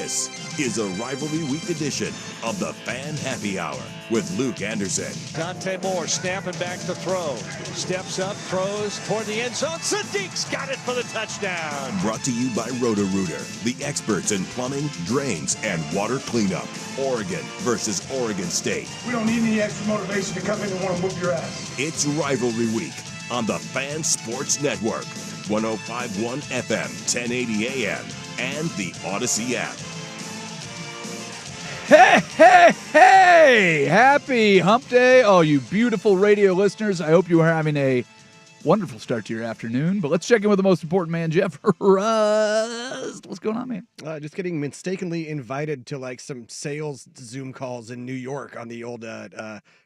This is a Rivalry Week edition of the Fan Happy Hour with Luke Anderson. Dante Moore snapping back to throw. Steps up, throws toward the end zone. Sadiq's got it for the touchdown. Brought to you by Roto-Rooter, the experts in plumbing, drains, and water cleanup. Oregon versus Oregon State. We don't need any extra motivation to come in and want to whoop your ass. It's Rivalry Week on the Fan Sports Network. 105.1 FM, 1080 AM, and the Odyssey app. Hey! Happy hump day, all you beautiful radio listeners. I hope you are having a wonderful start to your afternoon. But let's check in with the most important man, Jeff Rust. What's going on, man? Just getting mistakenly invited to like some sales Zoom calls in New York on the old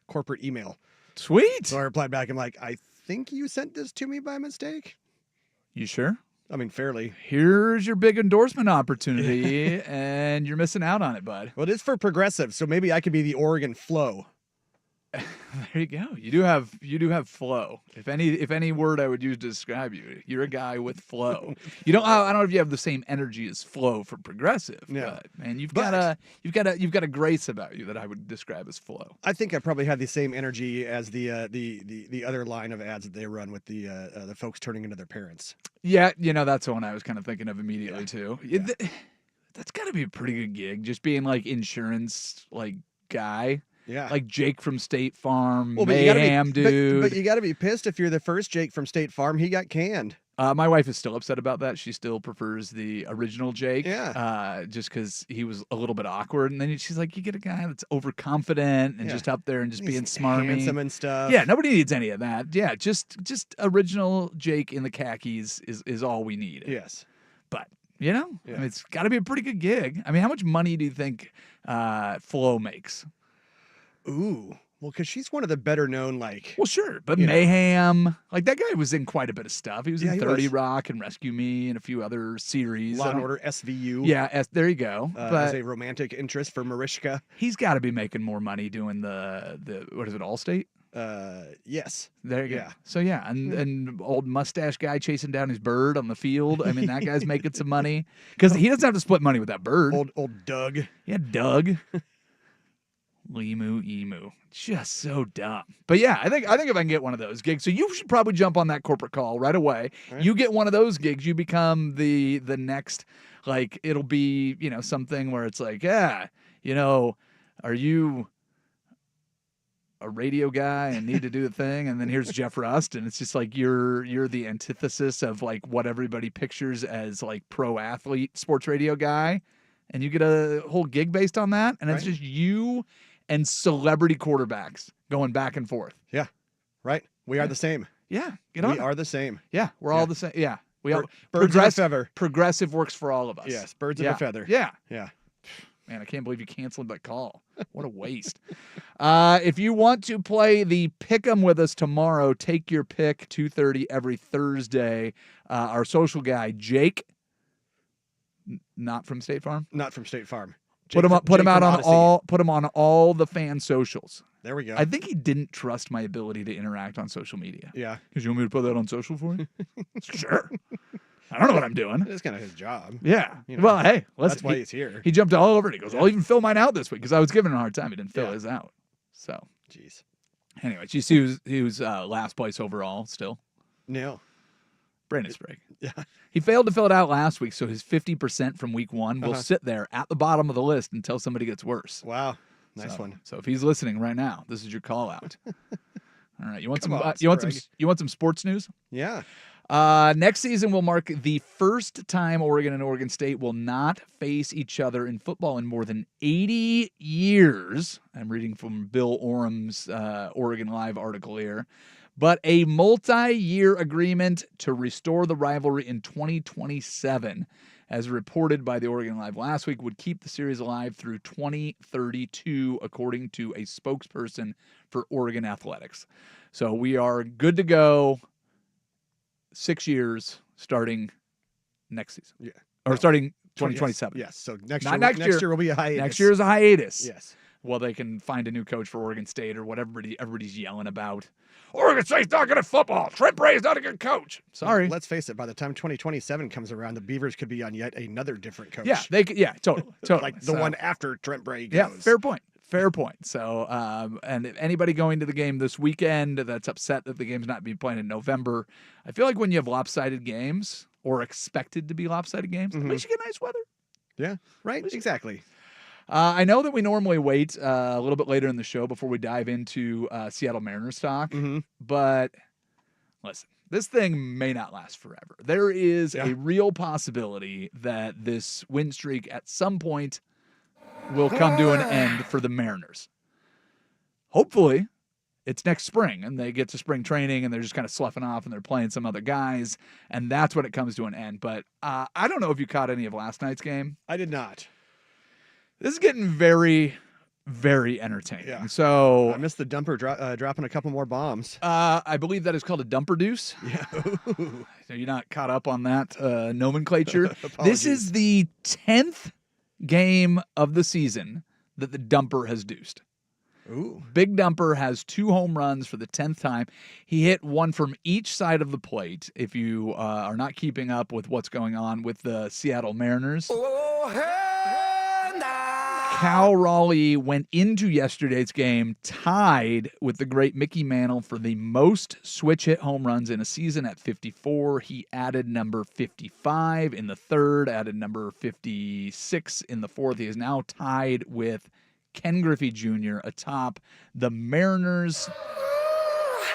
corporate email. Sweet. So I replied back, I'm like, I think you sent this to me by mistake. You sure? I mean, fairly. Here's your big endorsement opportunity, and you're missing out on it, bud. Well, it is for progressive, so maybe I could be the Oregon Flow. There you go. You do have flow. If any word I would use to describe you, you're a guy with flow. You don't. I don't know if you have the same energy as flow for progressive. Yeah. But man, you've got a grace about you that I would describe as flow. I think I probably had the same energy as the other line of ads that they run with the folks turning into their parents. Yeah, that's the one I was kind of thinking of immediately too. Yeah. That's got to be a pretty good gig, just being like insurance guy. Yeah. Like Jake from State Farm, Well, Mayhem dude. But you got to be pissed if you're the first Jake from State Farm. He got canned. My wife is still upset about that. She still prefers the original Jake. Yeah. Just because he was a little bit awkward. And then she's like, you get a guy that's overconfident and just up there and just being smarmy. Handsome and stuff. Yeah, nobody needs any of that. Yeah, just original Jake in the khakis is all we need. Yes. But, I mean, it's got to be a pretty good gig. I mean, how much money do you think Flo makes? Ooh. Well, because she's one of the better known, Well, sure, but Mayhem, that guy was in quite a bit of stuff. He was in 30 Rock and Rescue Me and a few other series. Law and Order SVU. Yeah, there you go. But as a romantic interest for Mariska. He's got to be making more money doing the what is it, Allstate? Yes. There you go. Yeah. So and old mustache guy chasing down his bird on the field. I mean, that guy's making some money because he doesn't have to split money with that bird. Old Doug. Yeah, Doug. Emu. Just so dumb. But yeah, I think if I can get one of those gigs, so you should probably jump on that corporate call right away. Right. You get one of those gigs, you become the next, it'll be, something where it's like, are you a radio guy and need to do the thing? And then here's Jeff Rust, and it's just like you're the antithesis of what everybody pictures as pro athlete sports radio guy. And you get a whole gig based on that, and it's just you and celebrity quarterbacks going back and forth. Yeah, right. We are the same. Yeah, get on. We are the same. Yeah, we're all the same. Yeah, we all birds of a feather. Progressive works for all of us. Yes, birds of a feather. Yeah. Man, I can't believe you canceled that call. What a waste. If you want to play the Pick'em with us tomorrow, take your pick. 2:30 every Thursday. Our social guy Jake. Not from State Farm. Not from State Farm. Put him on all the fan socials. There we go. I think he didn't trust my ability to interact on social media. Yeah. Because you want me to put that on social for you? Sure. I don't know what I'm doing. It's kind of his job. Yeah. Well, hey, listen. That's why he's here. He jumped all over it. He goes, I'll even fill mine out this week because I was giving him a hard time. He didn't fill his out. So. Jeez. Anyway, you see he was last place overall still. No. Brandon Sprague. Yeah. He failed to fill it out last week, so his 50% from week one will sit there at the bottom of the list until somebody gets worse. Wow. Nice one. So if he's listening right now, this is your call out. All right. You want some sports news? Yeah. Next season will mark the first time Oregon and Oregon State will not face each other in football in more than 80 years. I'm reading from Bill Orum's Oregon Live article here. But a multi-year agreement to restore the rivalry in 2027, as reported by the Oregon Live last week, would keep the series alive through 2032, according to a spokesperson for Oregon Athletics. So we are good to go 6 years starting next season. Yeah. Or starting 2027. Yes. So next year will be a hiatus. Next year is a hiatus. Yes. while they can find a new coach for Oregon State or whatever everybody's yelling about. Oregon State's not good at football. Trent Bray is not a good coach. Sorry. Let's face it. By the time 2027 comes around, the Beavers could be on yet another different coach. Yeah, totally. Like the one after Trent Bray goes. Yeah, fair point. Fair point. So, and if anybody going to the game this weekend that's upset that the game's not being played in November, I feel like when you have lopsided games or expected to be lopsided games, at least you get nice weather. Yeah, right. Exactly. I know that we normally wait a little bit later in the show before we dive into Seattle Mariners talk, but listen, this thing may not last forever. There is a real possibility that this win streak at some point will come to an end for the Mariners. Hopefully, it's next spring, and they get to spring training, and they're just kind of sloughing off, and they're playing some other guys, and that's when it comes to an end. But I don't know if you caught any of last night's game. I did not. This is getting very, very entertaining. Yeah. So I missed the dumper dropping a couple more bombs. I believe that is called a dumper deuce. Yeah. So you're not caught up on that nomenclature. This is the 10th game of the season that the dumper has deuced. Ooh. Big Dumper has 2 home runs for the 10th time. He hit one from each side of the plate. If you are not keeping up with what's going on with the Seattle Mariners. Cal Raleigh went into yesterday's game tied with the great Mickey Mantle for the most switch hit home runs in a season at 54. He added number 55 in the third, added number 56 in the fourth. He is now tied with Ken Griffey Jr. atop the Mariners'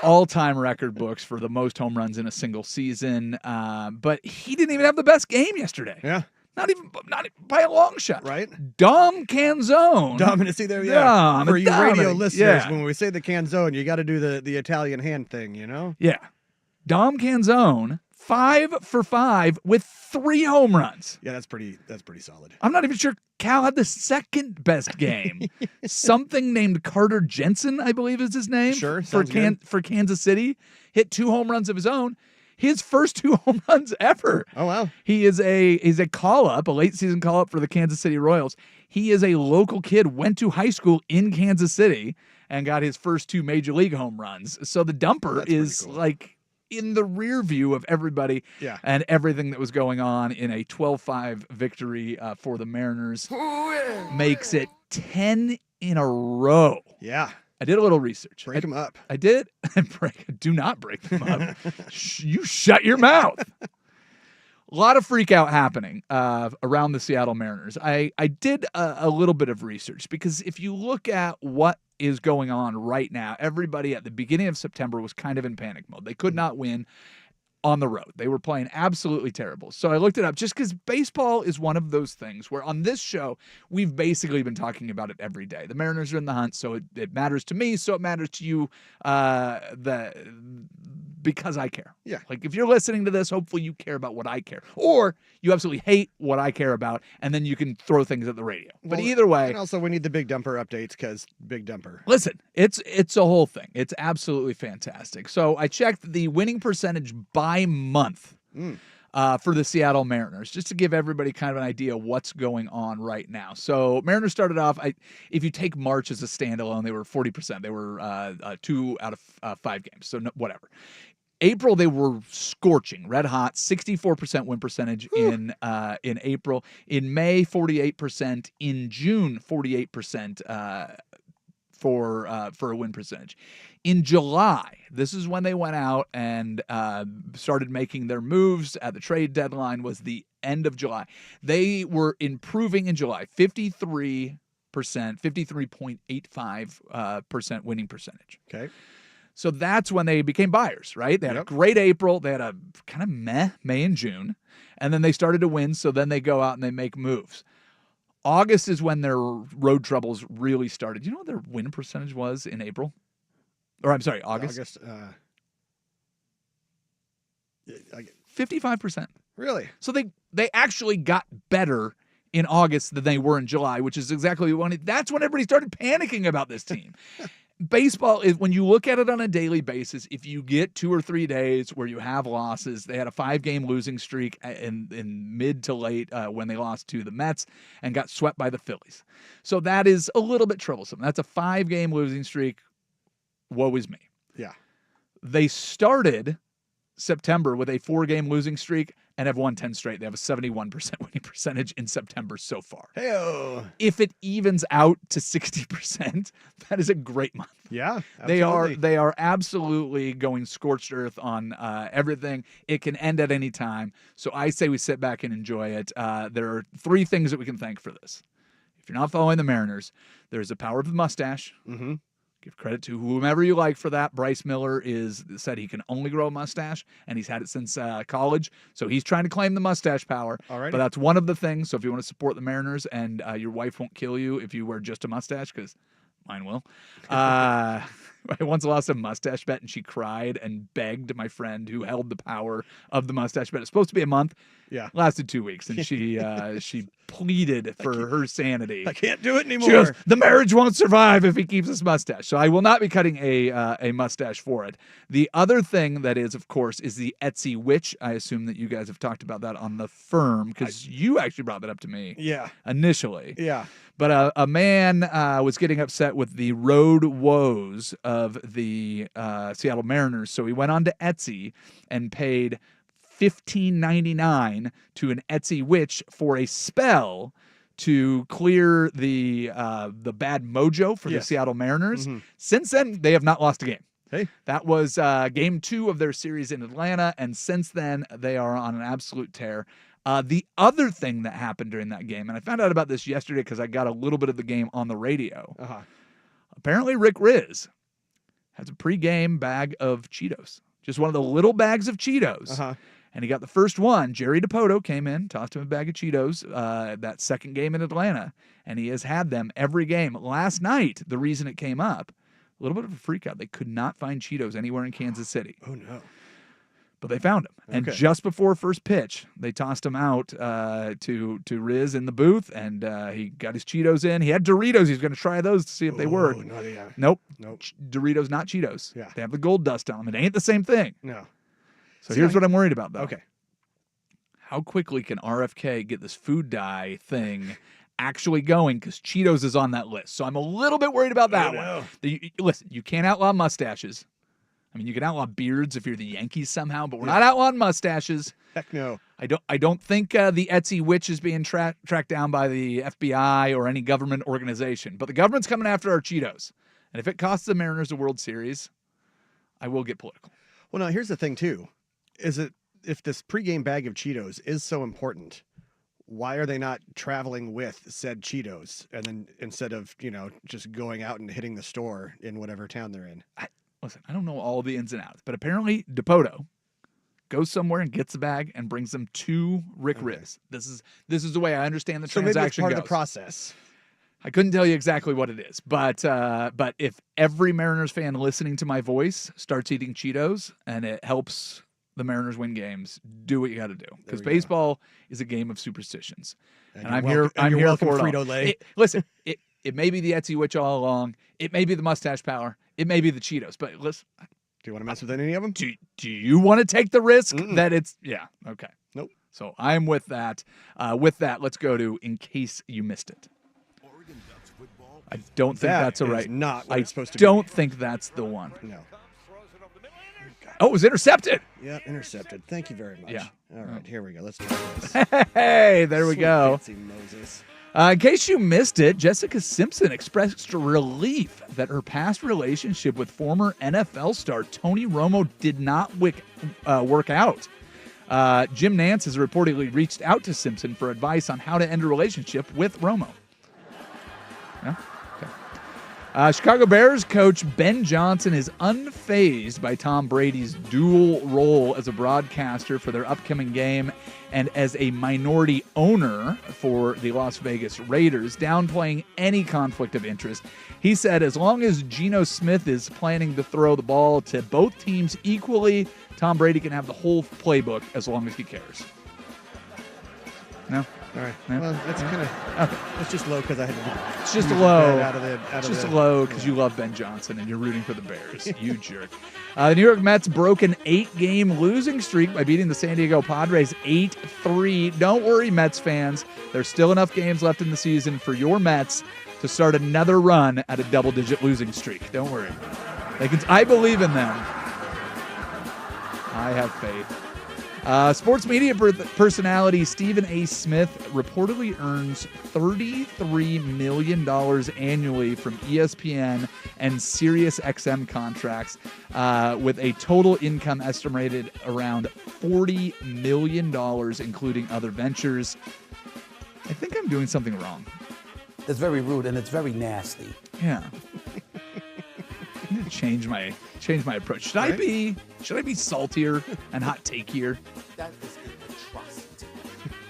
all-time record books for the most home runs in a single season. But he didn't even have the best game yesterday. Yeah. Not even by a long shot. Right? Dom Canzone. Dominant, there, yeah. For you radio Dominic, listeners, yeah. when we say the Canzone, you got to do the Italian hand thing, you know? Yeah. Dom Canzone, 5 for 5 with 3 home runs. Yeah, that's pretty solid. I'm not even sure Cal had the second best game. Something named Carter Jensen, I believe is his name. Sure, for Kansas City. Hit 2 home runs of his own. His first 2 home runs ever. Oh, wow. He's a call-up, a late-season call-up for the Kansas City Royals. He is a local kid, went to high school in Kansas City, and got his first 2 major league home runs. So the dumper is cool. Like in the rear view of everybody and everything that was going on in a 12-5 victory for the Mariners. Makes it 10 in a row. Yeah. I did a little research. Break them up. I did. Do not break them up. You shut your mouth. A lot of freak out happening around the Seattle Mariners. I did a little bit of research because if you look at what is going on right now, everybody at the beginning of September was kind of in panic mode. They could not win on the road. They were playing absolutely terrible. So I looked it up just because baseball is one of those things where on this show, we've basically been talking about it every day. The Mariners are in the hunt, so it matters to me, so it matters to you because I care. Yeah. Like if you're listening to this, hopefully you care about what I care. Or you absolutely hate what I care about, and then you can throw things at the radio. But either way. And also we need the Big Dumper updates because Big Dumper. Listen, it's a whole thing. It's absolutely fantastic. So I checked the winning percentage by month for the Seattle Mariners, just to give everybody kind of an idea of what's going on right now. So Mariners started off, if you take March as a standalone, they were 40%. They were 2 out of 5 games, so whatever. April, they were scorching, red hot, 64% win percentage in April. In May, 48%. In June, 48% for a win percentage. In July, this is when they went out and started making their moves at the trade deadline was the end of July. They were improving in July, 53.85% winning percentage. Okay. So that's when they became buyers, right? They had a great April. They had a kind of meh May and June. And then they started to win, so then they go out and they make moves. August is when their road troubles really started. You know what their win percentage was in April? Or I'm sorry, August? 55%. Really? So they actually got better in August than they were in July, which is exactly what that's when everybody started panicking about this team. baseball is, when you look at it on a daily basis, if you get 2 or 3 days where you have losses, they had a 5-game losing streak in mid to late when they lost to the Mets and got swept by the Phillies. So that is a little bit troublesome. That's a 5-game losing streak. Woe is me. Yeah. They started September with a 4-game losing streak and have won 10 straight. They have a 71% winning percentage in September so far. Hey-o. If it evens out to 60%, that is a great month. Yeah, absolutely. They are absolutely going scorched earth on everything. It can end at any time. So I say we sit back and enjoy it. There are 3 things that we can thank for this. If you're not following the Mariners, there's the power of the mustache. Mm-hmm. Give credit to whomever you like for that. Bryce Miller said he can only grow a mustache, and he's had it since college. So he's trying to claim the mustache power. Alrighty. But that's one of the things. So if you want to support the Mariners, and your wife won't kill you if you wear just a mustache, because mine will. I once lost a mustache bet, and she cried and begged my friend who held the power of the mustache bet. It's supposed to be a month. Yeah. Lasted 2 weeks, and she pleaded for her sanity. I can't do it anymore. She goes, the marriage won't survive if he keeps his mustache. So I will not be cutting a mustache for it. The other thing that is, of course, is the Etsy Witch. I assume that you guys have talked about that on the firm, because you actually brought that up to me initially. Yeah. But a man was getting upset with the road woes of the Seattle Mariners, so he went on to Etsy and paid $15.99 to an Etsy witch for a spell to clear the bad mojo for the Seattle Mariners. Mm-hmm. Since then, they have not lost a game. Hey. That was game 2 of their series in Atlanta, and since then, they are on an absolute tear. The other thing that happened during that game, and I found out about this yesterday because I got a little bit of the game on the radio. Uh-huh. Apparently, Rick Riz has a pregame bag of Cheetos. Just one of the little bags of Cheetos. Uh-huh. And he got the first one. Jerry DiPoto came in, tossed him a bag of Cheetos that second game in Atlanta, and he has had them every game. Last night, the reason it came up, a little bit of a freak out. They could not find Cheetos anywhere in Kansas City. Oh, no. But they found him. And just before first pitch, they tossed him out to Riz in the booth, and he got his Cheetos in. He had Doritos. He was going to try those to see if they worked. Nope. Doritos, not Cheetos. Yeah. They have the gold dust on them. It ain't the same thing. No. So here's what I'm worried about, though. Okay. How quickly can RFK get this food dye thing actually going? Because Cheetos is on that list. So I'm a little bit worried about that one. Listen, you can't outlaw mustaches. I mean, you can outlaw beards if you're the Yankees somehow, but we're not outlawing mustaches. Heck no. I don't think the Etsy witch is being tracked down by the FBI or any government organization. But the government's coming after our Cheetos. And if it costs the Mariners a World Series, I will get political. Well, now, here's the thing, too. If this pregame bag of Cheetos is so important, why are they not traveling with said Cheetos? And then instead of, just going out and hitting the store in whatever town they're in. Listen, I don't know all the ins and outs, but apparently DiPoto goes somewhere and gets the bag and brings them to Rick Riz. This is the way I understand the transaction So maybe it's part goes. of the process. I couldn't tell you exactly what it is, but if every Mariners fan listening to my voice starts eating Cheetos and it helps the Mariners win games, do what you got to do, because baseball is a game of superstitions, and I'm here for it all. Listen, it may be the Etsy witch all along. It may be the mustache power. It may be the Cheetos. But listen, do you want to mess with any of them? Do you want to take the risk that it's okay? Nope. So I'm with that. With that, let's go to In Case You Missed It. I don't think that's not what it's supposed to be. I don't think that's the one. No. Oh, it was intercepted. Yeah, intercepted. Thank you very much. Yeah. All right, here we go. Let's try this. Hey, there we go. Fancy Moses. In case you missed it, Jessica Simpson expressed relief that her past relationship with former NFL star Tony Romo did not work out. Jim Nantz has reportedly reached out to Simpson for advice on how to end a relationship with Romo. Yeah? Okay. Chicago Bears coach Ben Johnson is unfazed by Tom Brady's dual role as a broadcaster for their upcoming game and as a minority owner for the Las Vegas Raiders, downplaying any conflict of interest. He said as long as Geno Smith is planning to throw the ball to both teams equally, Tom Brady can have the whole playbook as long as he cares. No? All right. Yeah. Well, that's kind of it's just low because I had to. It's just use low. Ben out of the. It's just low because you love Ben Johnson and you're rooting for the Bears. You jerk. The New York Mets broke an 8-game losing streak by beating the San Diego Padres 8-3. Don't worry, Mets fans. There's still enough games left in the season for your Mets to start another run at a double-digit losing streak. Don't worry. I believe in them. I have faith. Sports media personality Stephen A. Smith reportedly earns $33 million annually from ESPN and SiriusXM contracts, with a total income estimated around $40 million, including other ventures. I think I'm doing something wrong. That's very rude and it's very nasty. Yeah. I need to change my approach. Should I be saltier and hot takier? That is an atrocity.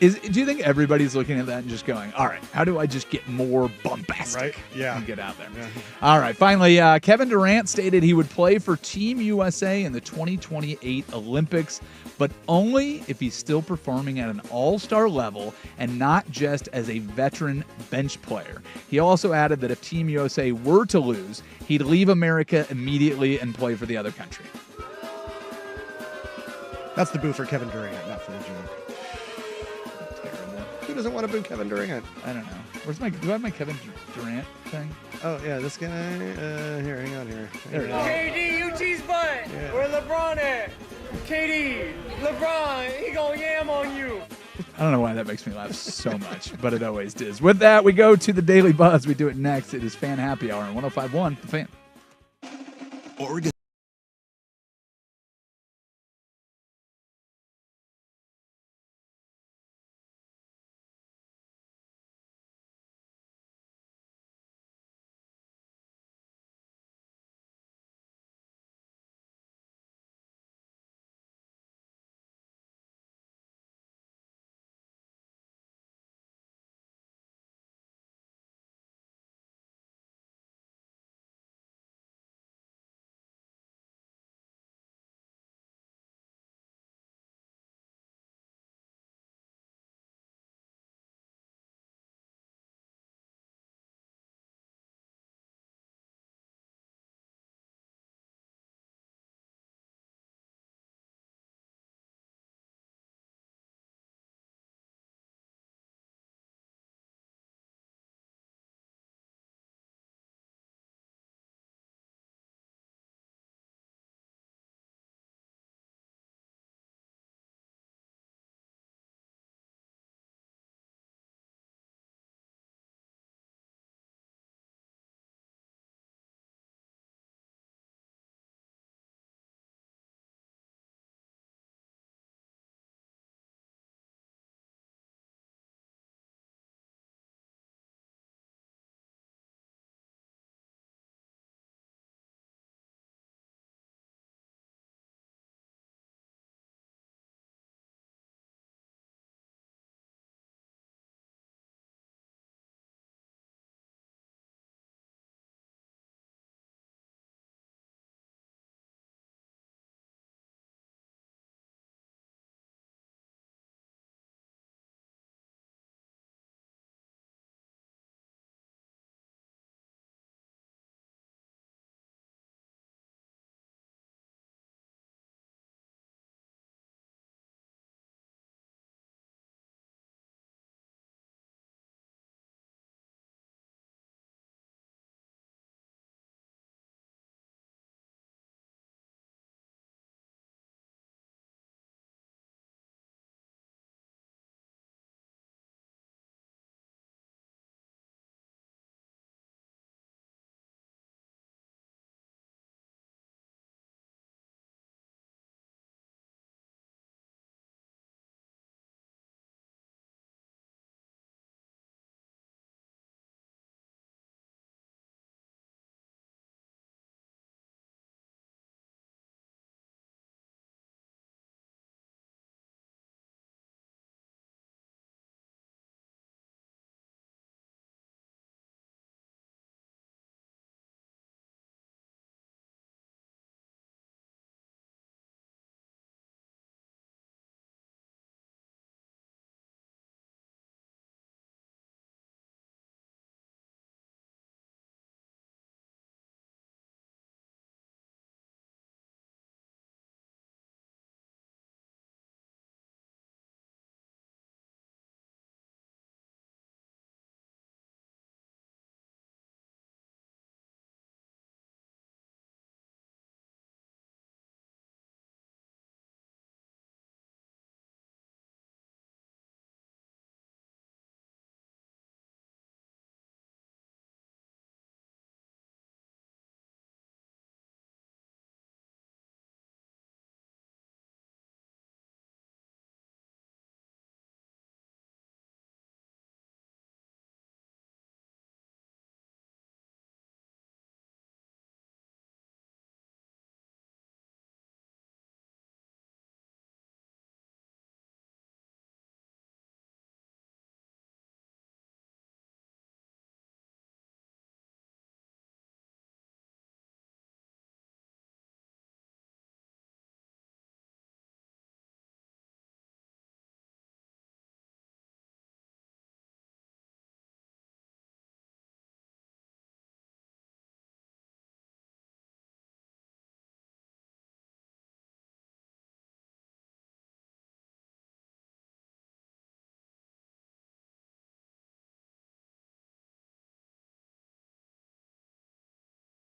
Do you think everybody's looking at that and just going, all right, how do I just get more bombastic Right? Yeah. and get out there? Yeah. All right, finally, Kevin Durant stated he would play for Team USA in the 2028 Olympics, but only if he's still performing at an all-star level and not just as a veteran bench player. He also added that if Team USA were to lose, he'd leave America immediately and play for the other country. That's the boo for Kevin Durant, not for the joke. Terrible. Who doesn't want to boo Kevin Durant? I don't know. Do I have my Kevin Durant thing? Oh yeah, this guy. Here, hang on here. There it is. KD, UG's butt. Yeah. Where LeBron at? KD, LeBron, he gonna yam on you. I don't know why that makes me laugh so much, but it always does. With that, we go to the Daily Buzz. We do it next. It is Fan Happy Hour on 105.1 The Fan. Oregon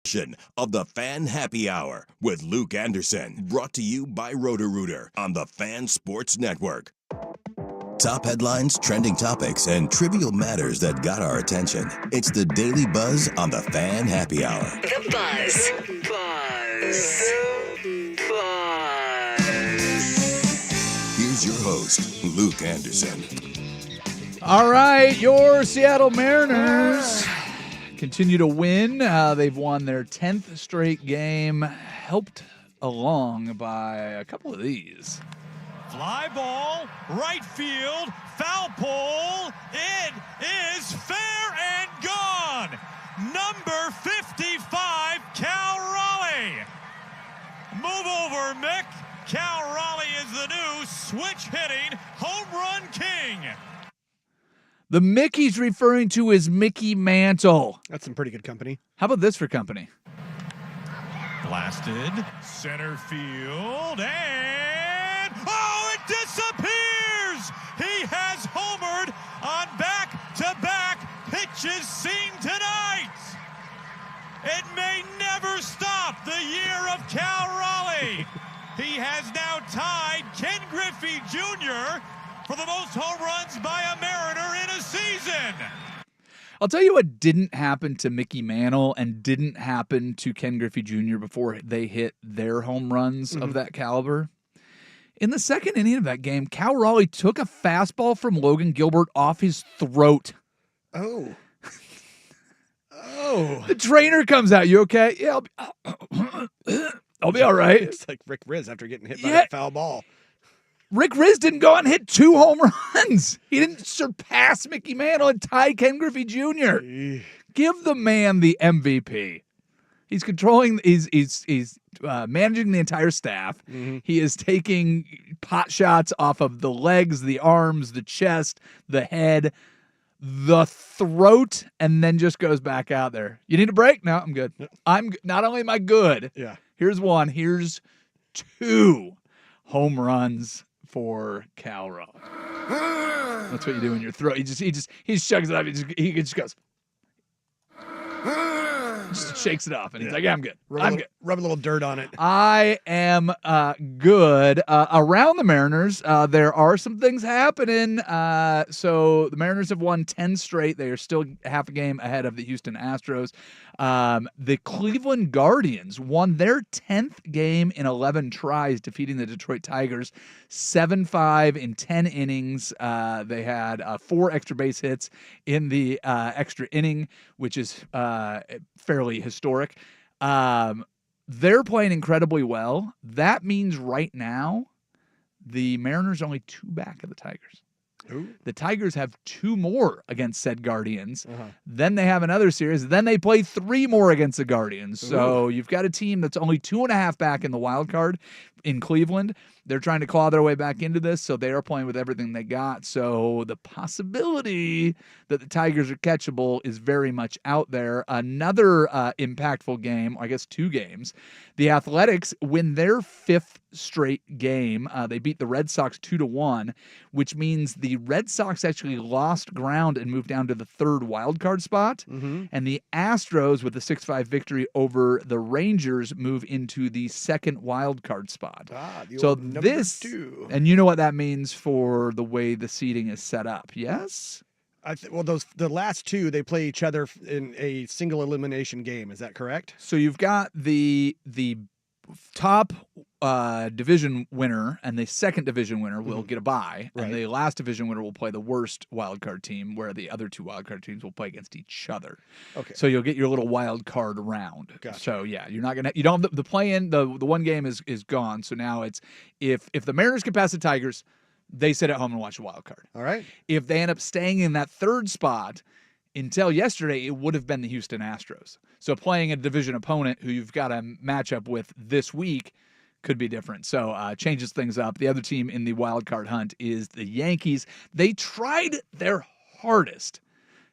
edition of the Fan Happy Hour with Luke Anderson, brought to you by Roto-Rooter on the Fan Sports Network. Top headlines, trending topics, and trivial matters that got our attention. It's the Daily Buzz on the Fan Happy Hour. The Buzz. Here's your host, Luke Anderson. All right, your Seattle Mariners continue to win. They've won their 10th straight game, helped along by a couple of these. Fly ball, right field, foul pole. It is fair and gone. Number 55, Cal Raleigh. Move over, Mick. Cal Raleigh is the new switch-hitting home run king. The Mickey's referring to is Mickey Mantle. That's some pretty good company. How about this for company? Blasted, center field, and oh, it disappears! He has homered on back-to-back pitches seen tonight. It may never stop the year of Cal Raleigh. He has now tied Ken Griffey Jr. for the most home runs by a Mariner in a season. I'll tell you what didn't happen to Mickey Mantle and didn't happen to Ken Griffey Jr. before they hit their home runs of that caliber. In the second inning of that game, Cal Raleigh took a fastball from Logan Gilbert off his throat. Oh. Oh. The trainer comes out. You okay? Yeah, I'll be all right. It's like Rick Riz after getting hit by that foul ball. Rick Riz didn't go out and hit 2 home runs. He didn't surpass Mickey Mantle and tie Ken Griffey Jr. Give the man the MVP. He's controlling. He's managing the entire staff. He is taking pot shots off of the legs, the arms, the chest, the head, the throat, and then just goes back out there. You need a break? No, I'm good. Not only am I good. Yeah. Here's 1. Here's 2 home runs for Cal Raleigh. That's what you do in your throat. He chugs it up. He just goes. Just shakes it off, and he's like, yeah, I'm good. I'm good. Rub a little dirt on it. I am good. Around the Mariners, there are some things happening. So the Mariners have won 10 straight. They are still half a game ahead of the Houston Astros. The Cleveland Guardians won their 10th game in 11 tries, defeating the Detroit Tigers 7-5 in 10 innings. They had 4 extra base hits in the extra inning, which is fairly historic. They're playing incredibly well. That means right now the Mariners are only 2 back of the Tigers. Ooh. The Tigers have 2 more against said Guardians. Then they have another series. Then they play 3 more against the Guardians. So you've got a team that's only 2.5 back in the wild card in Cleveland. They're trying to claw their way back into this, so they are playing with everything they got. So the possibility that the Tigers are catchable is very much out there. Another impactful game, I guess 2 games. The Athletics win their 5th straight game. They beat the Red Sox 2-1, which means the Red Sox actually lost ground and moved down to the 3rd wild card spot. And the Astros, with a 6-5 victory over the Rangers, move into the 2nd wild card spot. So this, 2. And you know what that means for the way the seeding is set up, yes? The last 2, they play each other in a single elimination game. Is that correct? So you've got the top division winner and the second division winner will get a bye, and the last division winner will play the worst wild card team, where the other 2 wild card teams will play against each other. Okay. So you'll get your little wild card round. Gotcha. So yeah, you don't have the play-in. The one game is gone. So now it's if the Mariners can pass the Tigers, they sit at home and watch the wild card. All right. If they end up staying in that 3rd spot, until yesterday, it would have been the Houston Astros. So playing a division opponent who you've got a matchup with this week could be different. So changes things up. The other team in the wild card hunt is the Yankees. They tried their hardest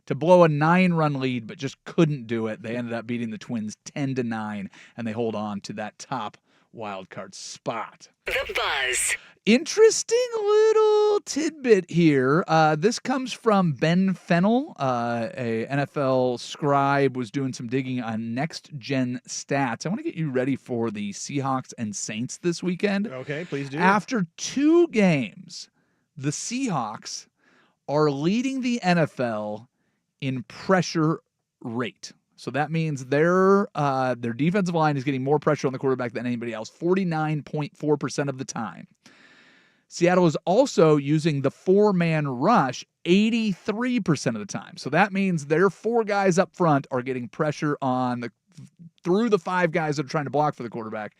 to blow a 9-run lead, but just couldn't do it. They ended up beating the Twins 10-9, and they hold on to that top wild card spot. The Buzz. Interesting little tidbit here. This comes from Ben Fennell, a NFL scribe, was doing some digging on Next Gen Stats. I want to get you ready for the Seahawks and Saints this weekend. Okay, please do. After 2 games, the Seahawks are leading the NFL in pressure rate. So that means their defensive line is getting more pressure on the quarterback than anybody else, 49.4% of the time. Seattle is also using the 4-man rush 83% of the time. So that means their 4 guys up front are getting pressure on through the 5 guys that are trying to block for the quarterback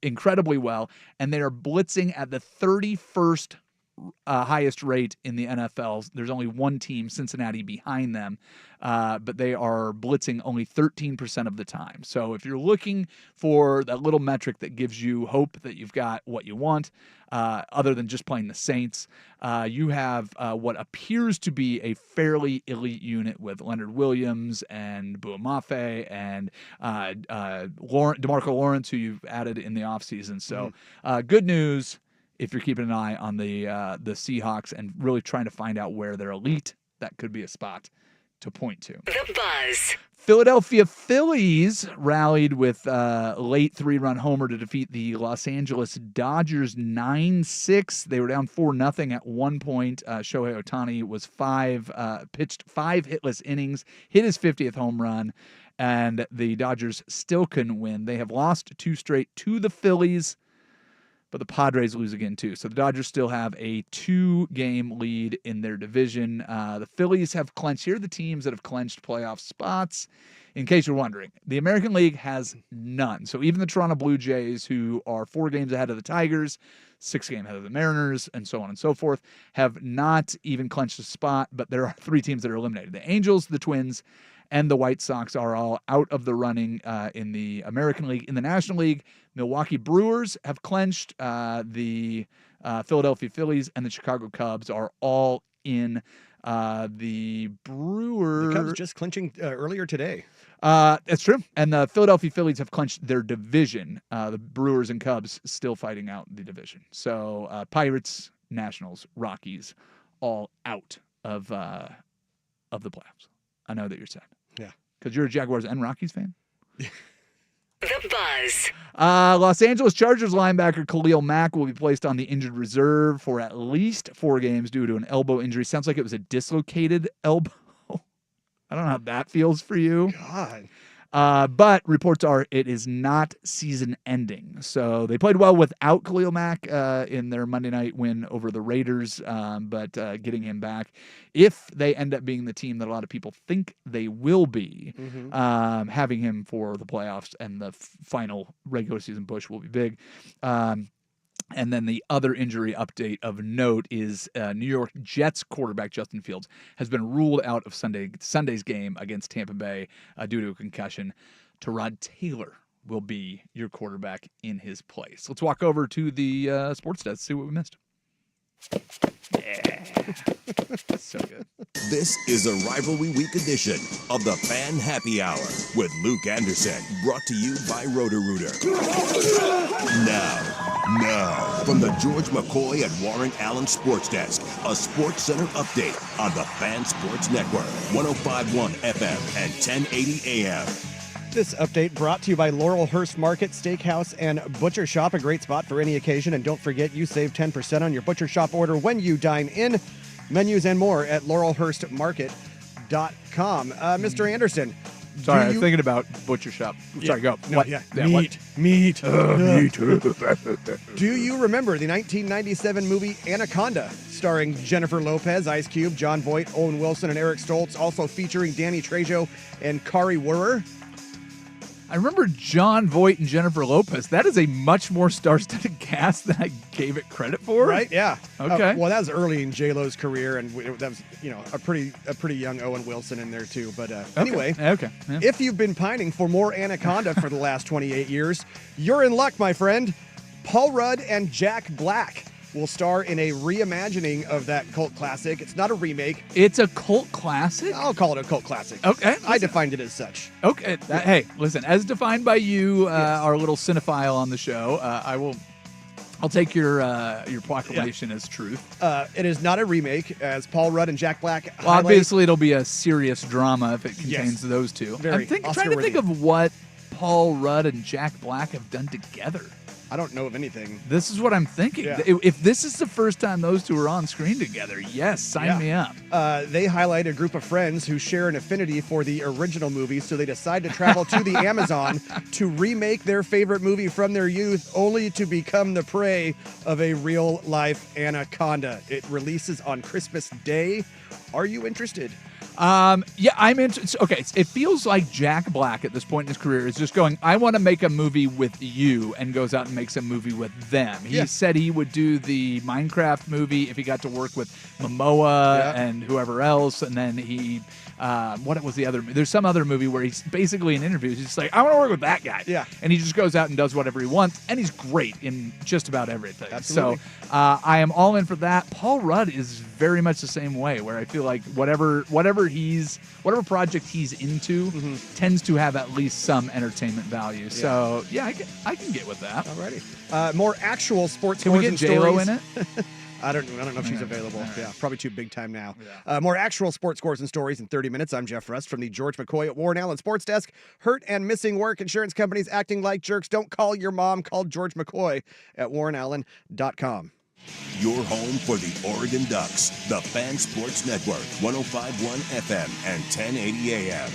incredibly well. And they are blitzing at the 31st highest rate in the NFL. There's only one team, Cincinnati, behind them, but they are blitzing only 13% of the time. So if you're looking for that little metric that gives you hope that you've got what you want, other than just playing the Saints, you have what appears to be a fairly elite unit with Leonard Williams and Bua Mafe and DeMarco Lawrence, who you've added in the offseason. So good news if you're keeping an eye on the Seahawks and really trying to find out where they're elite. That could be a spot to point to. The Buzz. Philadelphia Phillies rallied with a late 3-run homer to defeat the Los Angeles Dodgers 9-6. They were down 4-0 at one point. Shohei Ohtani was pitched 5 hitless innings, hit his 50th home run, and the Dodgers still couldn't win. They have lost 2 straight to the Phillies, but the Padres lose again, too. So the Dodgers still have a 2-game lead in their division. The Phillies have clinched. Here are the teams that have clinched playoff spots. In case you're wondering, the American League has none. So even the Toronto Blue Jays, who are 4 games ahead of the Tigers, 6 games ahead of the Mariners, and so on and so forth, have not even clinched a spot, but there are 3 teams that are eliminated. The Angels, the Twins, and the White Sox are all out of the running in the American League. In the National League, Milwaukee Brewers have clinched. The Philadelphia Phillies and the Chicago Cubs are all in. The Brewers... The Cubs just clinching earlier today. That's true. And the Philadelphia Phillies have clinched their division. The Brewers and Cubs still fighting out the division. So Pirates, Nationals, Rockies, all out of the playoffs. I know that you're sad. Yeah. Because you're a Jaguars and Rockies fan? The Buzz. Los Angeles Chargers linebacker Khalil Mack will be placed on the injured reserve for at least 4 games due to an elbow injury. Sounds like it was a dislocated elbow. I don't know how that feels for you. God. But reports are it is not season-ending. So they played well without Khalil Mack in their Monday night win over the Raiders, but getting him back, if they end up being the team that a lot of people think they will be, having him for the playoffs and the final regular season push will be big. And then the other injury update of note is New York Jets quarterback Justin Fields has been ruled out of Sunday's game against Tampa Bay due to a concussion. Tyrod Taylor will be your quarterback in his place. Let's walk over to the sports desk, see what we missed. Yeah. So good. This is a Rivalry Week edition of the Fan Happy Hour with Luke Anderson, brought to you by Roto-Rooter. Now, from the George McCoy and Warren Allen Sports Desk, a Sports Center update on the Fan Sports Network, 105.1 FM and 1080 AM. This update brought to you by Laurelhurst Market, Steakhouse, and Butcher Shop, a great spot for any occasion. And don't forget, you save 10% on your Butcher Shop order when you dine in. Menus and more at laurelhurstmarket.com. Mr. Anderson. Sorry, I was thinking about Butcher Shop. Sorry, go. No, what? yeah. Meat. Meat. Me too. Do you remember the 1997 movie Anaconda, starring Jennifer Lopez, Ice Cube, John Voight, Owen Wilson, and Eric Stoltz, also featuring Danny Trejo and Kari Wuhrer? I remember John Voight and Jennifer Lopez. That is a much more star-studded cast than I gave it credit for. Right? Yeah. Okay. Well, that was early in J-Lo's career, and that was, a pretty young Owen Wilson in there too. But anyway, okay. Yeah. If you've been pining for more Anaconda for the last 28 years, you're in luck, my friend. Paul Rudd and Jack Black will star in a reimagining of that cult classic. It's not a remake. It's a cult classic? I'll call it a cult classic. Okay. I defined it as such. Okay. Hey, listen, as defined by you, our little cinephile on the show, I'll take your proclamation as truth. It is not a remake, as Paul Rudd and Jack Black Well, highlight. obviously, it'll be a serious drama if it contains those two. Very I'm trying to Oscar-worthy. think of what Paul Rudd and Jack Black have done together. I don't know of anything. This is what I'm thinking. Yeah. If this is the first time those two are on screen together, yes, sign me up. They highlight a group of friends who share an affinity for the original movie, so they decide to travel to the Amazon to remake their favorite movie from their youth, only to become the prey of a real-life anaconda. It releases on Christmas Day. Are you interested? Yeah, I'm interested. Okay, it feels like Jack Black at this point in his career is just going, I want to make a movie with you, and goes out and makes a movie with them. He said he would do the Minecraft movie if he got to work with Momoa and whoever else, and then he, what was the other movie? There's some other movie where he's basically in interviews, he's just like, I want to work with that guy. Yeah. And he just goes out and does whatever he wants, and he's great in just about everything. Absolutely. So I am all in for that. Paul Rudd is very much the same way, where I feel like whatever project he's into tends to have at least some entertainment value. So yeah, I can get with that. Alrighty. More actual sports Can we scores get and J-Lo stories. in it? I don't know if she's available. Yeah, probably too big time now. More actual sports scores and stories in 30 minutes. I'm Jeff Rust from the George McCoy at Warren Allen Sports Desk. Hurt and missing work. Insurance companies acting like jerks. Don't call your mom. Call George McCoy at warrenallen.com. Your home for the Oregon Ducks, the Fan Sports Network, 105.1 FM and 1080 AM.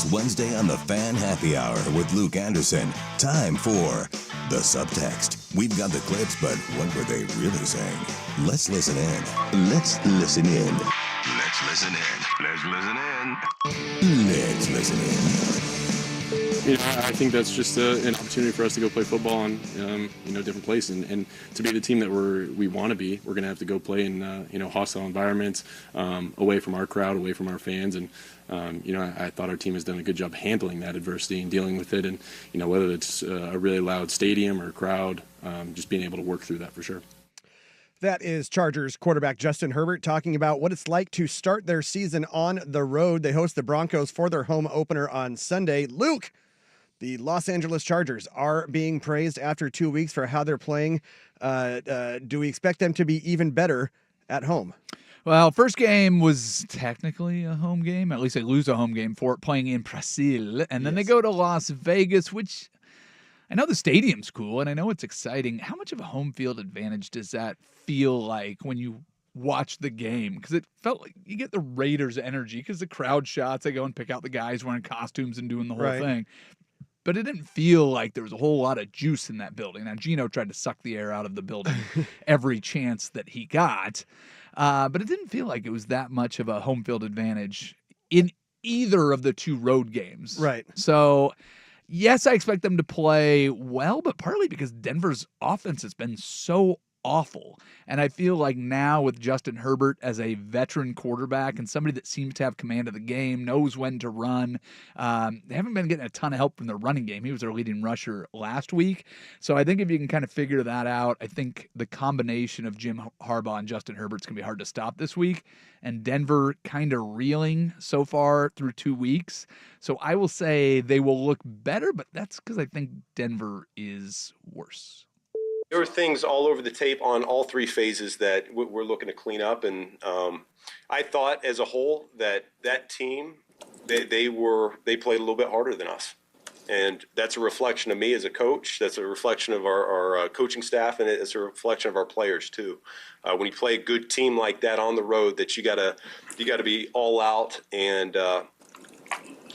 Next Wednesday on the Fan Happy Hour with Luke Anderson. Time for the subtext. We've got the clips, but what were they really saying? Let's listen in. Let's listen in. Let's listen in. Let's listen in. Let's listen in. I think that's just an opportunity for us to go play football in, different places, and to be the team that we want to be. We're going to have to go play in, hostile environments, away from our crowd, away from our fans, and I thought our team has done a good job handling that adversity and dealing with it, and whether it's a really loud stadium or crowd, just being able to work through that for sure. That is Chargers quarterback Justin Herbert talking about what it's like to start their season on the road. They host the Broncos for their home opener on Sunday. Luke, the Los Angeles Chargers are being praised after 2 weeks for how they're playing. Do we expect them to be even better at home? Well, first game was technically a home game. At least they lose a home game for it, playing in Brazil. And then they go to Las Vegas, which I know the stadium's cool, and I know it's exciting. How much of a home field advantage does that feel like when you watch the game? Because it felt like you get the Raiders energy because the crowd shots, they go and pick out the guys wearing costumes and doing the whole thing. But it didn't feel like there was a whole lot of juice in that building. Now, Gino tried to suck the air out of the building every chance that he got. But it didn't feel like it was that much of a home field advantage in either of the two road games. Right. So, yes, I expect them to play well, but partly because Denver's offense has been so awful. And I feel like now with Justin Herbert as a veteran quarterback and somebody that seems to have command of the game, knows when to run, they haven't been getting a ton of help from the running game. He was their leading rusher last week. So I think if you can kind of figure that out, I think the combination of Jim Harbaugh and Justin Herbert's going to be hard to stop this week. And Denver kind of reeling so far through 2 weeks. So I will say they will look better, but that's because I think Denver is worse. There were things all over the tape on all three phases that we're looking to clean up. And I thought as a whole that team, they played a little bit harder than us. And that's a reflection of me as a coach. That's a reflection of our coaching staff, and it's a reflection of our players too. When you play a good team like that on the road, that you gotta be all out and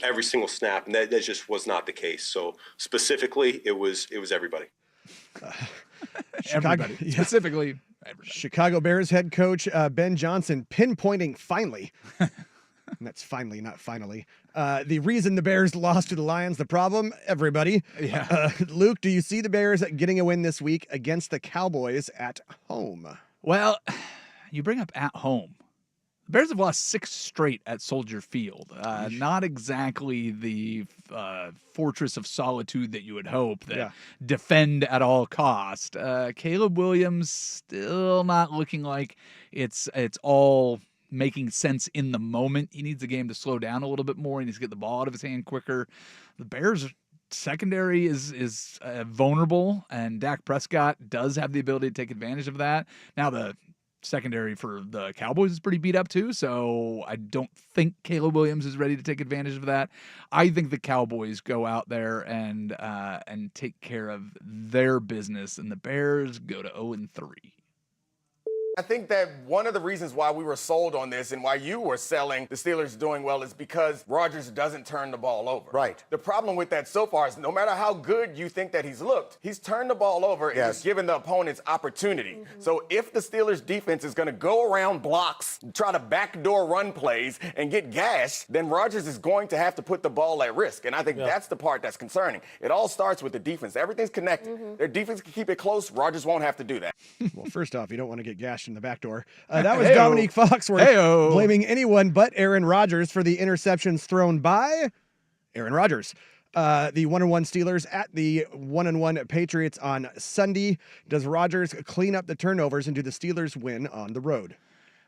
every single snap, and that just was not the case. So specifically, it was everybody. Everybody. Specifically, everybody. Chicago Bears head coach Ben Johnson pinpointing finally, and that's finally, not finally, the reason the Bears lost to the Lions. The problem, everybody. Yeah. Luke, do you see the Bears getting a win this week against the Cowboys at home? Well, you bring up at home. The Bears have lost 6 straight at Soldier Field. Not exactly the fortress of solitude that you would hope that defend at all cost. Caleb Williams still not looking like it's all making sense in the moment. He needs the game to slow down a little bit more. He needs to get the ball out of his hand quicker. The Bears secondary is vulnerable, and Dak Prescott does have the ability to take advantage of that. Now the secondary for the Cowboys is pretty beat up too, so I don't think Caleb Williams is ready to take advantage of that. I think the Cowboys go out there and take care of their business, and the Bears go to 0-3. I think that one of the reasons why we were sold on this and why you were selling the Steelers doing well is because Rodgers doesn't turn the ball over. Right. The problem with that so far is no matter how good you think that he's looked, he's turned the ball over and he's given the opponents opportunity. Mm-hmm. So if the Steelers defense is going to go around blocks, try to backdoor run plays and get gashed, then Rodgers is going to have to put the ball at risk. And I think that's the part that's concerning. It all starts with the defense. Everything's connected. Mm-hmm. Their defense can keep it close. Rodgers won't have to do that. Well, first off, you don't want to get gashed in the back door. That was Dominique Foxworth blaming anyone but Aaron Rodgers for the interceptions thrown by Aaron Rodgers. The 1-1 Steelers at the 1-1 Patriots on Sunday. Does Rodgers clean up the turnovers and do the Steelers win on the road?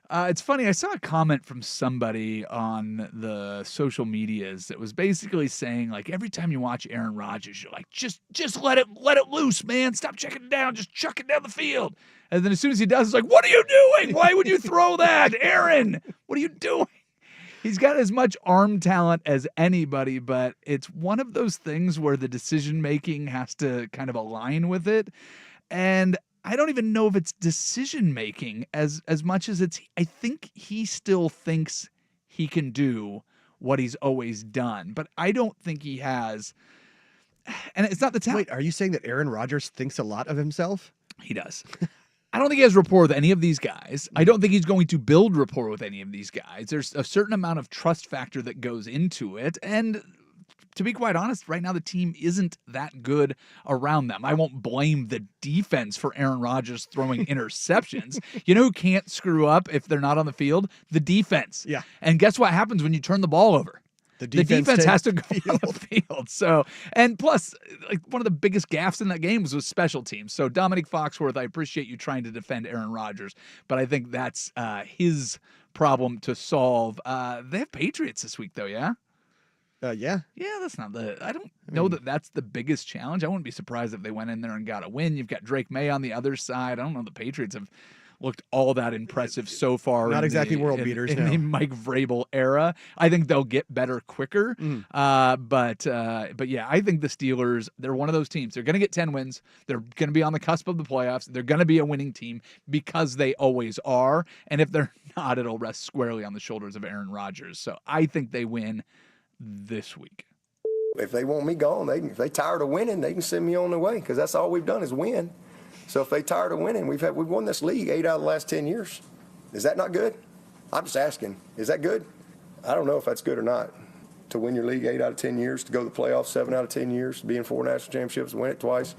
It's funny. I saw a comment from somebody on the social medias that was basically saying, like, every time you watch Aaron Rodgers, you're like, just let it loose, man. Stop checking it down. Just chuck it down the field. And then as soon as he does, it's like, what are you doing? Why would you throw that, Aaron? What are you doing? He's got as much arm talent as anybody, but it's one of those things where the decision making has to kind of align with it. And I don't even know if it's decision making as much as it's, I think he still thinks he can do what he's always done. But I don't think he has, and it's not the talent. Wait, are you saying that Aaron Rodgers thinks a lot of himself? He does. I don't think he has rapport with any of these guys. I don't think he's going to build rapport with any of these guys. There's a certain amount of trust factor that goes into it. And to be quite honest, right now the team isn't that good around them. I won't blame the defense for Aaron Rodgers throwing interceptions. You know who can't screw up if they're not on the field? The defense. Yeah. And guess what happens when you turn the ball over? The defense has to go on the field. So, and plus, like one of the biggest gaffes in that game was special teams. So, Dominic Foxworth, I appreciate you trying to defend Aaron Rodgers, but I think that's his problem to solve. They have Patriots this week, though, yeah? Yeah. Yeah, that's not I don't know that that's the biggest challenge. I wouldn't be surprised if they went in there and got a win. You've got Drake May on the other side. I don't know. The Patriots have looked all that impressive so far. Not exactly world beaters, in the Mike Vrabel era. I think they'll get better quicker. But yeah, I think the Steelers, they're one of those teams. They're going to get 10 wins. They're going to be on the cusp of the playoffs. They're going to be a winning team because they always are. And if they're not, it'll rest squarely on the shoulders of Aaron Rodgers. So I think they win this week. If they want me gone, if they tired of winning, they can send me on their way because that's all we've done is win. So if they tired of winning, we've won this league 8 out of the last 10 years. Is that not good? I'm just asking. Is that good? I don't know if that's good or not. To win your league 8 out of 10 years, to go to the playoffs 7 out of 10 years, to be in 4 national championships, win it twice.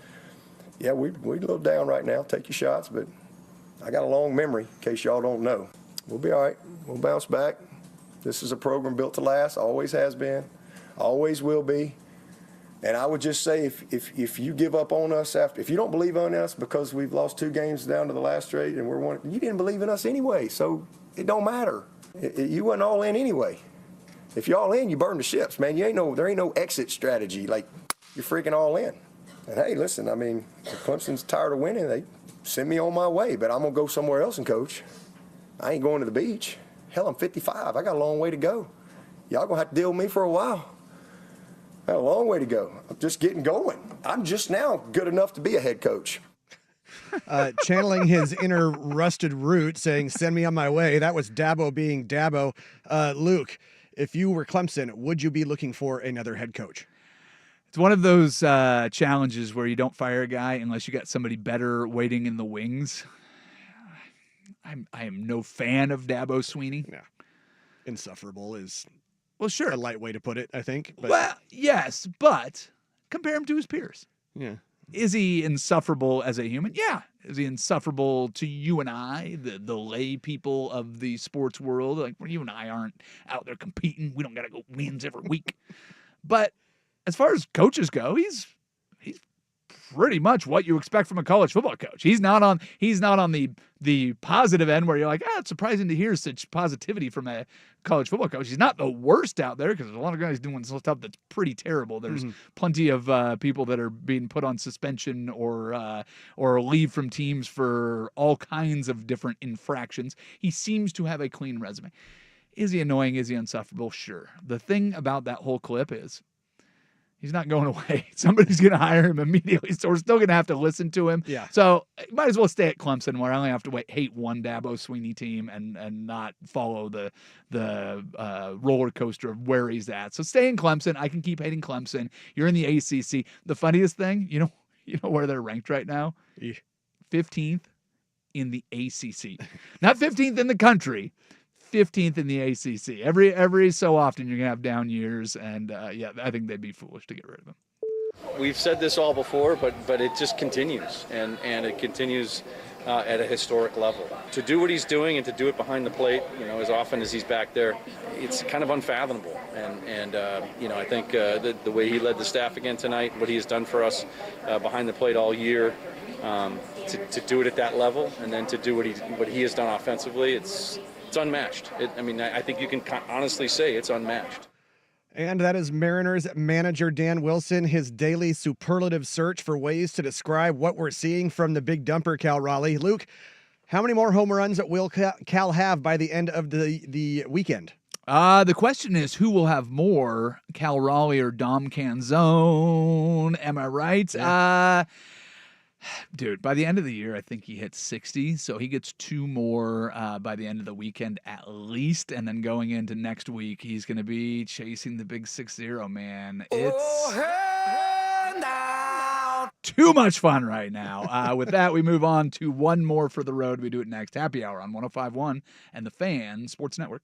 Yeah, we're a little down right now. Take your shots, but I got a long memory in case y'all don't know. We'll be all right. We'll bounce back. This is a program built to last. Always has been. Always will be. And I would just say if you give up on us if you don't believe in us because we've lost 2 games down to the last straight and you didn't believe in us anyway, so it don't matter. You wasn't all in anyway. If you're all in, you burn the ships, man. There ain't no exit strategy. Like, you're freaking all in. And hey, listen, I mean, if Clemson's tired of winning, they send me on my way, but I'm going to go somewhere else and coach. I ain't going to the beach. Hell, I'm 55. I got a long way to go. Y'all going to have to deal with me for a while. I got a long way to go. I'm just getting going. I'm just now good enough to be a head coach. Channeling his inner rusted root, saying, send me on my way. That was Dabo being Dabo. Luke, if you were Clemson, would you be looking for another head coach? It's one of those challenges where you don't fire a guy unless you got somebody better waiting in the wings. I am no fan of Dabo Swinney. Yeah. Insufferable is sure a light way to put it, I think. But. Well, yes, but compare him to his peers. Yeah. Is he insufferable as a human? Yeah. Is he insufferable to you and I, the lay people of the sports world? Like, you and I aren't out there competing. We don't got to go wins every week. But as far as coaches go, he's pretty much what you expect from a college football coach. He's not on the positive end where you're like, it's surprising to hear such positivity from a college football coach. He's not the worst out there because there's a lot of guys doing some stuff that's pretty terrible. There's plenty of people that are being put on suspension or leave from teams for all kinds of different infractions. He seems to have a clean resume. Is he annoying? Is he insufferable? Sure. The thing about that whole clip is he's not going away. Somebody's going to hire him immediately, so we're still going to have to listen to him. Yeah. So might as well stay at Clemson, where I only have to hate one Dabo Swinney team and not follow the roller coaster of where he's at. So stay in Clemson. I can keep hating Clemson. You're in the ACC. The funniest thing, you know where they're ranked right now? 15th in the ACC. Not 15th in the country. 15th in the ACC. Every so often you're going to have down years, and I think they'd be foolish to get rid of him. We've said this all before, but it just continues, and it continues at a historic level. To do what he's doing and to do it behind the plate, as often as he's back there, it's kind of unfathomable. And I think the way he led the staff again tonight, what he has done for us behind the plate all year, to do it at that level, and then to do what he has done offensively, it's unmatched. I think you can honestly say it's unmatched. And that is Mariners manager Dan Wilson, his daily superlative search for ways to describe what we're seeing from the big dumper, Cal Raleigh. Luke, how many more home runs will Cal have by the end of the weekend? The question is, who will have more, Cal Raleigh or Dom Canzone? Am I right? Yeah. Dude, by the end of the year, I think he hits 60, so he gets 2 more by the end of the weekend at least, and then going into next week, he's going to be chasing the big 6-0, man. It's too much fun right now. With that, we move on to one more for the road. We do it next. Happy Hour on 105.1 and the Fan Sports Network.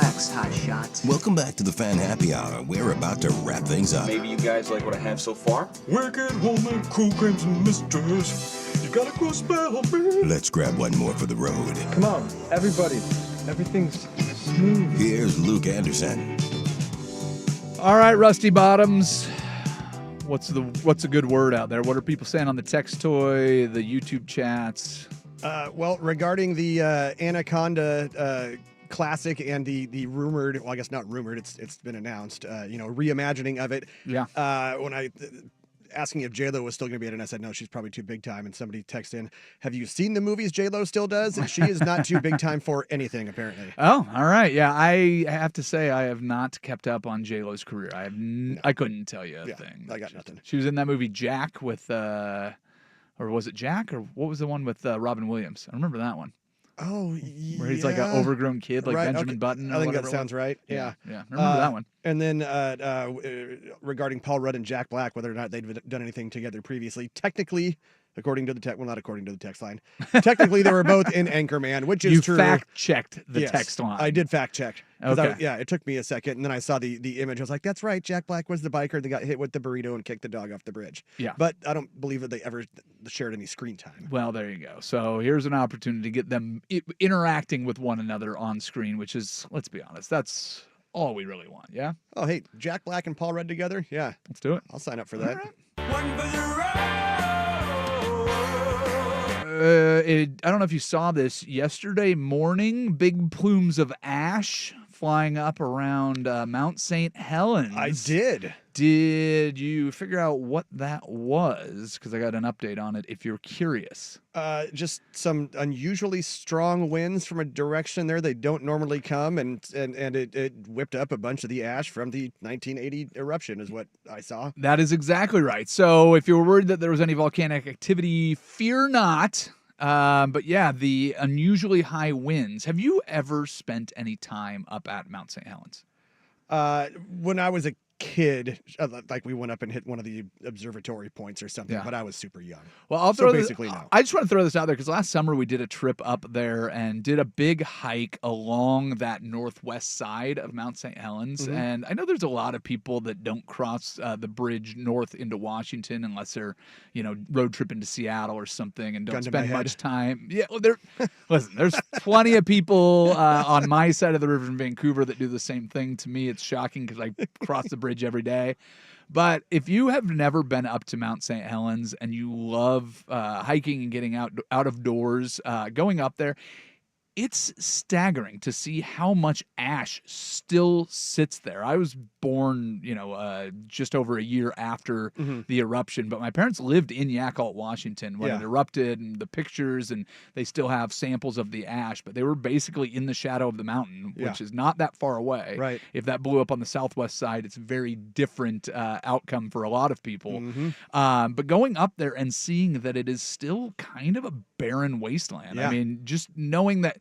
Relax, hotshot. Welcome back to the Fan Happy Hour. We're about to wrap things up. Maybe you guys like what I have so far? Wicked woman, cool creams and misters. You got a cool spell on me. Let's grab one more for the road. Come on, everybody. Everything's smooth. Here's Luke Anderson. All right, Rusty Bottoms. What's a good word out there? What are people saying on the text toy, the YouTube chats? Well, regarding the Anaconda Classic and the rumored, well, I guess not rumored, it's been announced, reimagining of it. Yeah. When I asking if J-Lo was still going to be in it, and I said, no, she's probably too big time. And somebody texted in, have you seen the movies J-Lo still does? And she is not too big time for anything, apparently. Oh, all right. Yeah, I have to say I have not kept up on J-Lo's career. I couldn't tell you a thing. I got nothing. She was in that movie Jack with, or was it Jack? Or what was the one with Robin Williams? I remember that one. Oh, yeah. Where he's like an overgrown kid, like Benjamin Button. I think that sounds right. Yeah. Yeah. Remember that one. And then regarding Paul Rudd and Jack Black, whether or not they'd done anything together previously, technically, according to the not according to the text line, technically they were both in Anchorman, which is true. You fact-checked the text line. I did fact-check. Okay. It took me a second, and then I saw the image. I was like, that's right, Jack Black was the biker that got hit with the burrito and kicked the dog off the bridge. Yeah. But I don't believe that they ever shared any screen time. Well, there you go. So here's an opportunity to get them interacting with one another on screen, which is, let's be honest, that's all we really want, yeah? Oh, hey, Jack Black and Paul Rudd together? Yeah. Let's do it. I'll sign up for that. I don't know if you saw this yesterday morning, big plumes of ash flying up around Mount St. Helens. I did. Did you figure out what that was? Because I got an update on it if you're curious. Just some unusually strong winds from a direction there they don't normally come, and it whipped up a bunch of the ash from the 1980 eruption is what I saw. That is exactly right. So if you were worried that there was any volcanic activity, fear not. But yeah, the unusually high winds. Have you ever spent any time up at Mount St. Helens? When I was a kid, like we went up and hit one of the observatory points or something, but I was super young. Well, I'll throw basically no. I just want to throw this out there because last summer we did a trip up there and did a big hike along that northwest side of Mount St. Helens. Mm-hmm. And I know there's a lot of people that don't cross the bridge north into Washington unless they're, road tripping to Seattle or something and don't spend much time. Yeah, well, listen, there's plenty of people on my side of the river in Vancouver that do the same thing. To me, it's shocking because I cross the bridge every day. But if you have never been up to Mount St. Helens and you love hiking and getting out of doors, going up there, it's staggering to see how much ash still sits there. I was born, just over a year after the eruption, but my parents lived in Yakult, Washington when it erupted, and the pictures, and they still have samples of the ash, but they were basically in the shadow of the mountain, which is not that far away. Right. If that blew up on the southwest side, it's a very different outcome for a lot of people. But going up there and seeing that it is still kind of a barren wasteland. I mean, just knowing that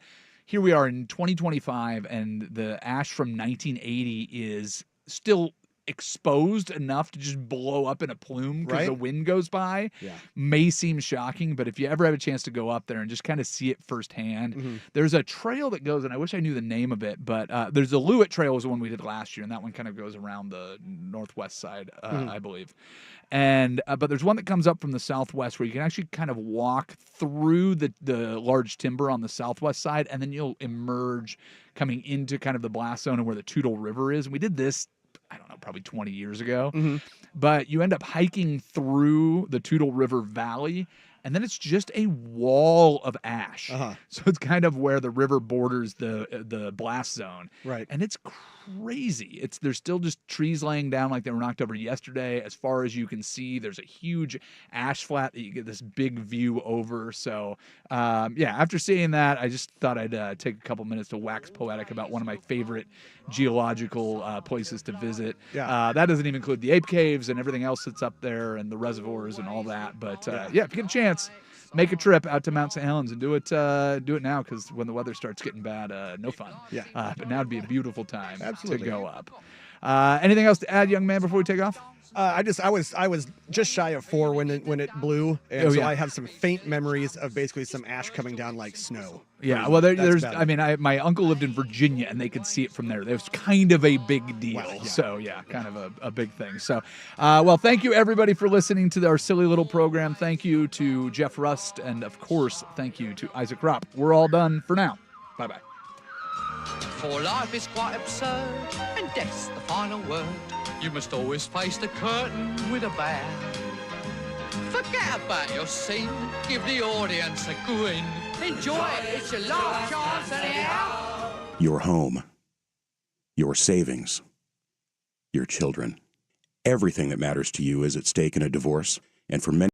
here we are in 2025 and the ash from 1980 is still exposed enough to just blow up in a plume because the wind goes by may seem shocking, but if you ever have a chance to go up there and just kind of see it firsthand, there's a trail that goes, and I wish I knew the name of it, but there's the Lewitt Trail was the one we did last year, and that one kind of goes around the northwest side, I believe. And but there's one that comes up from the southwest where you can actually kind of walk through the large timber on the southwest side, and then you'll emerge coming into kind of the blast zone and where the Toutle River is. And we did this, I don't know, probably 20 years ago. But you end up hiking through the Toutle River Valley, and then it's just a wall of ash. So it's kind of where the river borders the blast zone. Right. And it's crazy. There's still just trees laying down like they were knocked over yesterday. As far as you can see, there's a huge ash flat that you get this big view over. So, after seeing that, I just thought I'd take a couple minutes to wax poetic about one of my favorite geological places to visit. That doesn't even include the ape caves and everything else that's up there and the reservoirs and all that. But, if you get a chance, make a trip out to Mount St. Helens and do it now, because when the weather starts getting bad, no fun. But now would be a beautiful time to go up. Anything else to add, young man, before we take off? I was just shy of 4 when it blew, and so yeah. I have some faint memories of basically some ash coming down like snow. Yeah, well, there's. about I it. mean, my uncle lived in Virginia, and they could see it from there. It was kind of a big deal. Wow, yeah. So yeah, kind of a big thing. So, well, thank you everybody for listening to our silly little program. Thank you to Jeff Rust, and of course, thank you to Isaac Ropp. We're all done for now. Bye bye. For life is quite absurd, and death's the final word. You must always face the curtain with a bow. Forget about your sin, give the audience a grin. Enjoy it, it's your last chance anyhow. Your home, your savings, your children. Everything that matters to you is at stake in a divorce, and for many